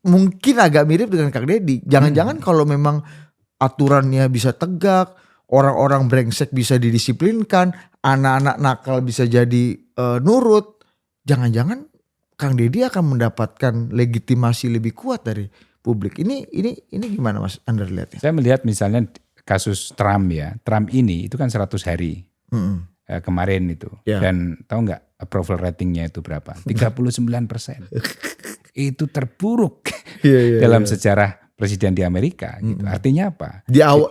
Mungkin agak mirip dengan Kang Deddy. Jangan-jangan kalau memang aturannya bisa tegak, orang-orang brengsek bisa didisiplinkan, anak-anak nakal bisa jadi nurut, jangan-jangan Kang Deddy akan mendapatkan legitimasi lebih kuat dari publik. Ini gimana Mas Anda lihatnya? Saya melihat misalnya kasus Trump ya. Trump ini itu kan 100 hari kemarin itu. Dan tahu nggak approval ratingnya itu berapa? 39%. Itu terburuk dalam sejarah presiden di Amerika. Gitu. Artinya apa?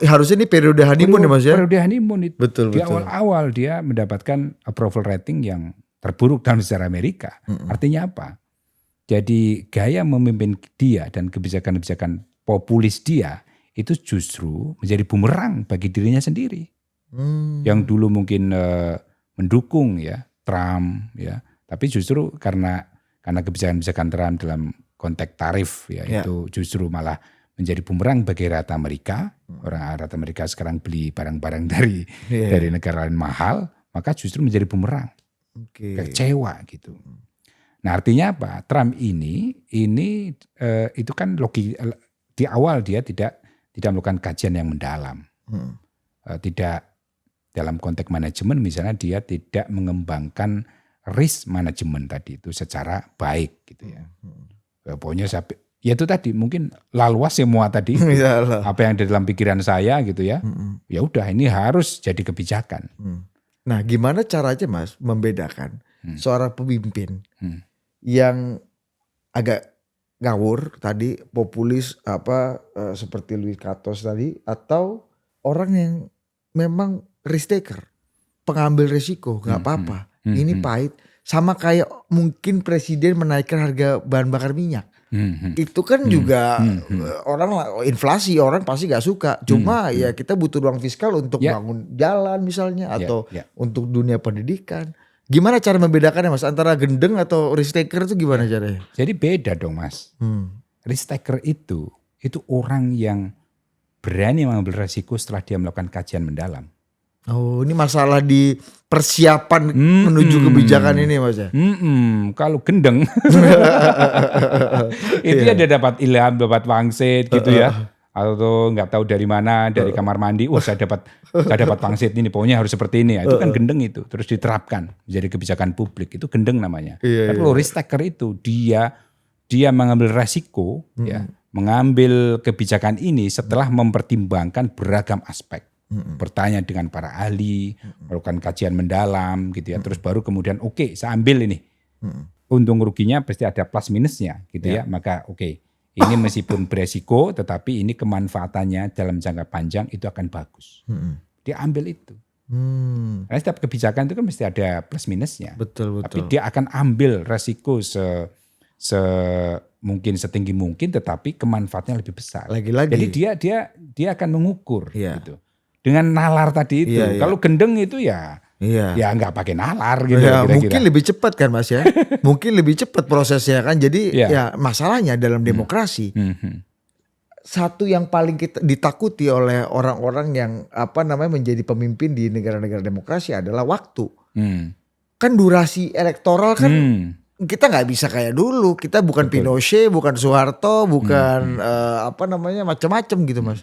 Harusnya ini periode honeymoon ya Mas ya? Periode honeymoon itu. Betul. Awal-awal dia mendapatkan approval rating yang terburuk dalam sejarah Amerika. Artinya apa? Jadi gaya memimpin dia dan kebijakan-kebijakan populis dia itu justru menjadi bumerang bagi dirinya sendiri. Yang dulu mungkin mendukung ya Trump ya, tapi justru karena kebijakan-kebijakan Trump dalam konteks tarif ya itu justru malah menjadi bumerang bagi rakyat Amerika. Orang rakyat Amerika sekarang beli barang-barang dari negara lain mahal, maka justru menjadi bumerang. Kecewa gitu. Nah artinya apa? Trump ini itu kan di awal dia tidak melakukan kajian yang mendalam. Tidak dalam konteks manajemen misalnya dia tidak mengembangkan risk management tadi itu secara baik gitu ya. Pokoknya ya itu tadi mungkin laluas semua tadi. Apa yang ada dalam pikiran saya gitu ya. Ya udah ini harus jadi kebijakan. Nah gimana caranya Mas membedakan seorang pemimpin yang agak ngawur tadi, populis seperti Louis Katos tadi, atau orang yang memang risk taker, pengambil risiko, nggak apa-apa. Ini pahit, sama kayak mungkin presiden menaikkan harga bahan bakar minyak. Itu kan juga orang inflasi, orang pasti nggak suka. Cuma ya kita butuh ruang fiskal untuk bangun jalan misalnya atau untuk dunia pendidikan. Gimana cara membedakannya Mas antara gendeng atau risk taker itu gimana caranya? Jadi beda dong Mas. Risk taker itu orang yang berani mengambil resiko setelah dia melakukan kajian mendalam. Oh, ini masalah di persiapan menuju kebijakan ini Mas ya. Kalau gendeng itu ya dia dapat ilham, dapat wangsit gitu ya. Atau nggak tahu dari mana, dari kamar mandi, wah saya dapat pangsit ini, pokoknya harus seperti ini. Itu kan gendeng itu, terus diterapkan menjadi kebijakan publik, itu gendeng namanya. Tapi kalau risk taker itu dia mengambil resiko, ya, mengambil kebijakan ini setelah mempertimbangkan beragam aspek, bertanya dengan para ahli, melakukan kajian mendalam, gitu ya. Terus baru kemudian oke, saya ambil ini, untung ruginya pasti ada plus minusnya, gitu ya. Maka oke. Ini meskipun beresiko, tetapi ini kemanfaatannya dalam jangka panjang itu akan bagus. Dia ambil itu. Karena setiap kebijakan itu kan mesti ada plus minusnya. Betul. Tapi dia akan ambil resiko mungkin setinggi mungkin, tetapi kemanfaatnya lebih besar. Lagi-lagi. Jadi dia akan mengukur gitu. Dengan nalar tadi itu. Kalau gendeng itu ya nggak pakai nalar gitu. Ya, mungkin lebih cepat kan Mas ya. Mungkin lebih cepat prosesnya kan. Jadi ya masalahnya dalam demokrasi. Satu yang paling kita ditakuti oleh orang-orang yang menjadi pemimpin di negara-negara demokrasi adalah waktu. Kan durasi elektoral kan kita nggak bisa kayak dulu. Kita bukan Pinochet, bukan Soeharto, bukan macam-macam gitu Mas.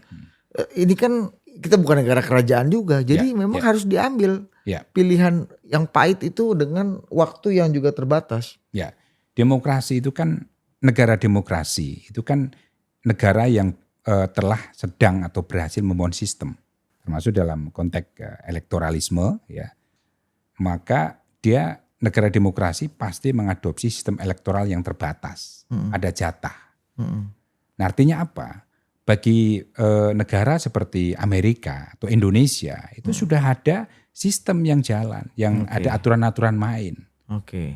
Ini kan kita bukan negara kerajaan juga. Jadi memang harus diambil pilihan yang pahit itu dengan waktu yang juga terbatas. Ya, demokrasi itu kan negara demokrasi itu kan negara yang telah sedang atau berhasil membangun sistem, termasuk dalam konteks elektoralisme, ya. Maka dia negara demokrasi pasti mengadopsi sistem elektoral yang terbatas, ada jatah. Nah, artinya apa? Bagi negara seperti Amerika atau Indonesia itu sudah ada sistem yang jalan, yang ada aturan-aturan main.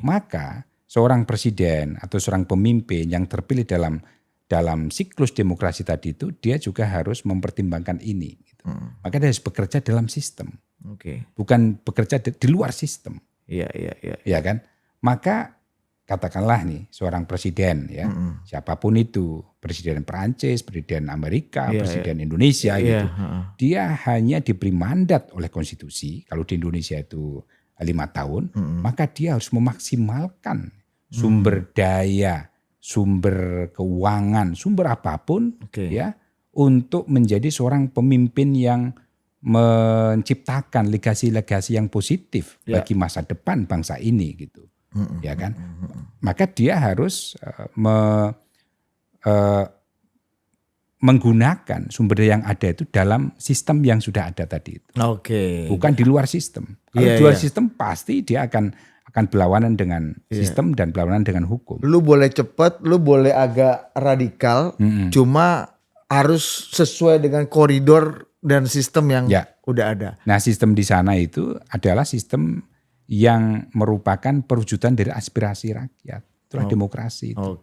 Maka seorang presiden atau seorang pemimpin yang terpilih dalam siklus demokrasi tadi itu, dia juga harus mempertimbangkan ini. Gitu. Maka dia harus bekerja dalam sistem, bukan bekerja di luar sistem. Ya kan? Maka katakanlah nih seorang presiden ya, siapapun itu, presiden Perancis, presiden Amerika, presiden Indonesia gitu. Dia hanya diberi mandat oleh konstitusi, kalau di Indonesia itu 5 tahun, maka dia harus memaksimalkan sumber daya, sumber keuangan, sumber apapun ya untuk menjadi seorang pemimpin yang menciptakan legasi-legasi yang positif bagi masa depan bangsa ini gitu. Ya kan, maka dia harus menggunakan sumber daya yang ada itu dalam sistem yang sudah ada tadi itu. Bukan di luar sistem. Kalau di luar sistem pasti dia akan berlawanan dengan sistem dan berlawanan dengan hukum. Lu boleh cepat, lu boleh agak radikal, cuma harus sesuai dengan koridor dan sistem yang udah ada. Nah, sistem di sana itu adalah sistem yang merupakan perwujudan dari aspirasi rakyat. Itulah demokrasi itu.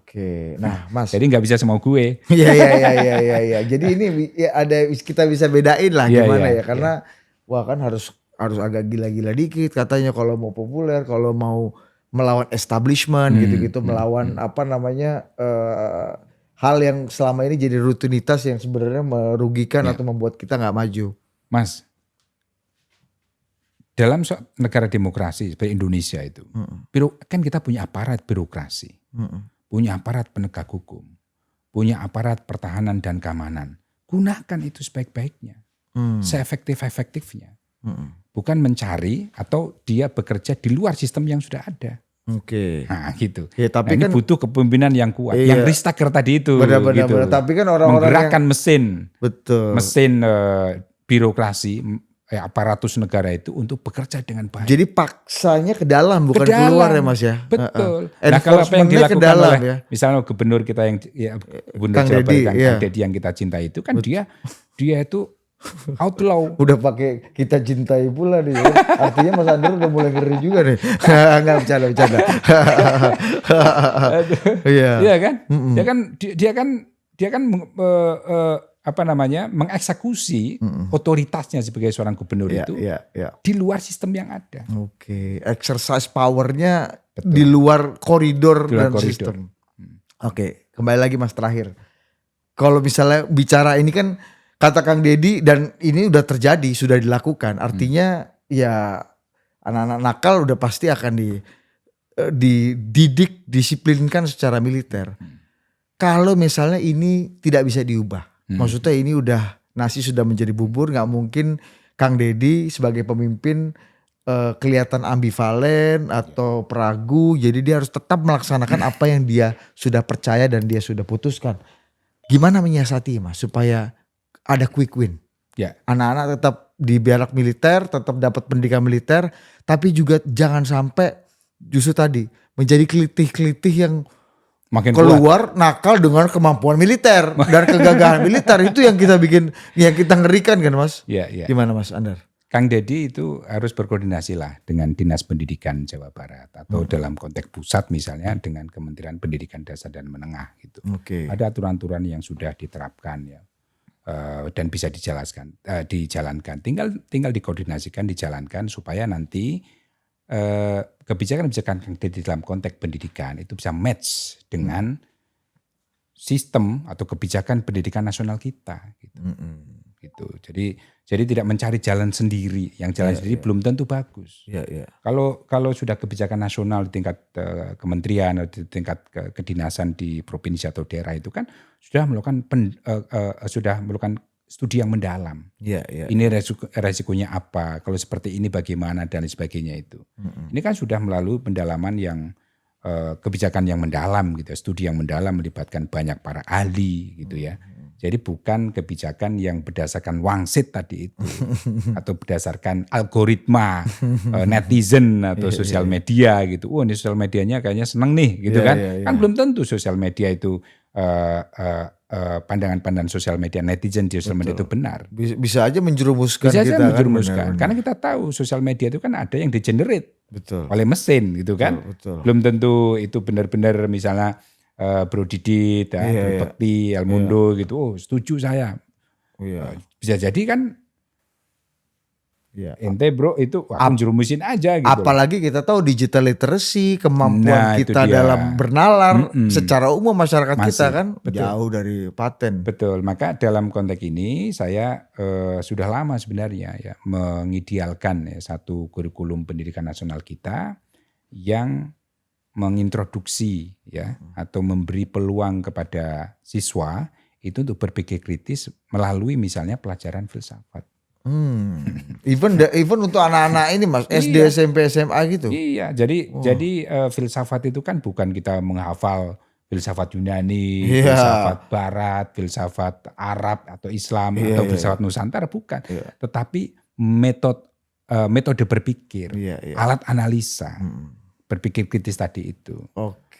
Nah Mas. Jadi nggak bisa semau gue. Iya. Jadi ini ada kita bisa bedain lah gimana ya. Karena wah kan harus agak gila-gila dikit katanya kalau mau populer, kalau mau melawan establishment gitu-gitu, melawan hal yang selama ini jadi rutinitas yang sebenarnya merugikan atau membuat kita nggak maju. Mas, dalam negara demokrasi seperti Indonesia itu, kan kita punya aparat birokrasi, punya aparat penegak hukum, punya aparat pertahanan dan keamanan. Gunakan itu sebaik-baiknya, seefektif-efektifnya. Bukan mencari atau dia bekerja di luar sistem yang sudah ada. Nah gitu. Ya, tapi ini butuh kepemimpinan yang kuat. Yang risk taker tadi itu. Benar. Tapi kan orang-orang menggerakkan mesin. Betul. Mesin birokrasi, aparatus negara itu untuk bekerja dengan baik. Jadi paksanya ke dalam bukan keluar ya Mas ya. Betul. Nah kalau apa yang dilakukan oleh misalnya gubernur kita yang Gubernur Jawa Barat Kang Deddy yang kita cintai itu kan dia itu outlaw. Udah pakai kita cintai pula nih. Artinya Mas Andrew udah mulai ngeri juga nih. Enggak bercanda. Iya kan? Dia kan mengeksekusi otoritasnya sebagai seorang gubernur itu di luar sistem yang ada. Exercise powernya di luar koridor dan sistem. Kembali lagi Mas terakhir. Kalau misalnya bicara ini kan kata Kang Deddy, dan ini udah terjadi, sudah dilakukan. Artinya ya anak-anak nakal udah pasti akan dididik, disiplinkan secara militer. Kalau misalnya ini tidak bisa diubah, maksudnya ini udah nasi sudah menjadi bubur, nggak mungkin Kang Deddy sebagai pemimpin kelihatan ambivalen atau peragu, jadi dia harus tetap melaksanakan apa yang dia sudah percaya dan dia sudah putuskan. Gimana menyiasati Mas supaya ada quick win? Ya. Anak-anak tetap di barak militer, tetap dapat pendidikan militer, tapi juga jangan sampai justru tadi menjadi kelitih-kelitih yang makin keluar kuat. Nakal dengan kemampuan militer dan kegagalan militer, itu yang kita bikin, yang kita ngerikan kan Mas? Ya. Gimana Mas Andar? Kang Deddy itu harus berkoordinasi lah dengan Dinas Pendidikan Jawa Barat atau dalam konteks pusat misalnya dengan Kementerian Pendidikan Dasar dan Menengah gitu. Ada aturan-aturan yang sudah diterapkan ya dan bisa dijalankan. Tinggal dikoordinasikan, dijalankan supaya nanti kebijakan-kebijakan Kang Deddy dalam konteks pendidikan itu bisa match dengan sistem atau kebijakan pendidikan nasional kita gitu. Gitu. Jadi tidak mencari jalan sendiri, yang jalan sendiri belum tentu bagus. Kalau sudah kebijakan nasional di tingkat kementerian atau di tingkat kedinasan di provinsi atau daerah itu kan sudah melakukan studi yang mendalam. Ini resikonya apa, kalau seperti ini bagaimana dan sebagainya itu. Ini kan sudah melalui pendalaman yang kebijakan yang mendalam gitu, studi yang mendalam melibatkan banyak para ahli gitu ya. Jadi bukan kebijakan yang berdasarkan wangsit tadi itu atau berdasarkan algoritma netizen atau sosial media gitu. Ini sosial medianya kayaknya seneng nih gitu kan. Kan belum tentu sosial media itu pandangan-pandangan sosial media netizen di sosial media itu benar. Bisa aja menjerumuskan kita. Bisa aja kan? menjerumuskan. Karena kita tahu sosial media itu kan ada yang di-generate oleh mesin gitu kan. Belum tentu itu benar-benar misalnya Bro Didit, Bro Bekti, Elmundo gitu. Setuju saya. Bisa jadi kan ente bro itu jerumusin aja gitu. Apalagi kita tahu digital literacy, kemampuan kita dalam bernalar secara umum masyarakat kita kan jauh dari paten. Betul, maka dalam konteks ini saya sudah lama sebenarnya ya mengidealkan satu kurikulum pendidikan nasional kita yang mengintroduksi ya atau memberi peluang kepada siswa itu untuk berpikir kritis melalui misalnya pelajaran filsafat. Even untuk anak-anak ini Mas, SD, SMP, SMA gitu. Iya, jadi filsafat itu kan bukan kita menghafal filsafat Yunani, filsafat Barat, filsafat Arab atau Islam atau filsafat Nusantara, bukan. Tetapi metode berpikir, alat analisa. Berpikir kritis tadi itu.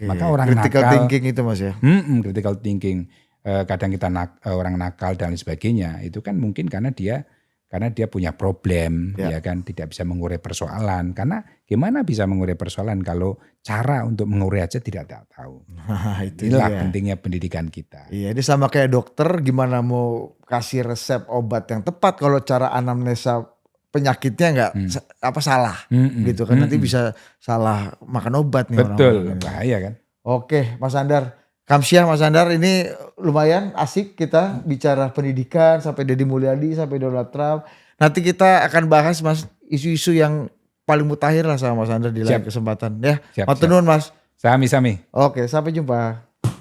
Maka orang critical nakal, thinking itu Mas ya. Critical thinking. Kadang kita orang nakal dan sebagainya itu kan mungkin karena dia punya problem ya kan, tidak bisa mengurai persoalan. Karena gimana bisa mengurai persoalan kalau cara untuk mengurai aja tidak tahu. Inilah pentingnya pendidikan kita. Iya, ini sama kayak dokter, gimana mau kasih resep obat yang tepat kalau cara anamnesa penyakitnya nggak salah gitu kan, nanti bisa salah makan obat nih. Betul, bahaya kan. Oke Mas Andar, Kamsiah Mas Andar, ini lumayan asik kita bicara pendidikan sampai Deddy Mulyadi sampai Donald Trump. Nanti kita akan bahas Mas isu-isu yang paling mutakhir lah sama Mas Andar di lain kesempatan ya. Matur nuwun Mas. Sami-sami. Oke, sampai jumpa.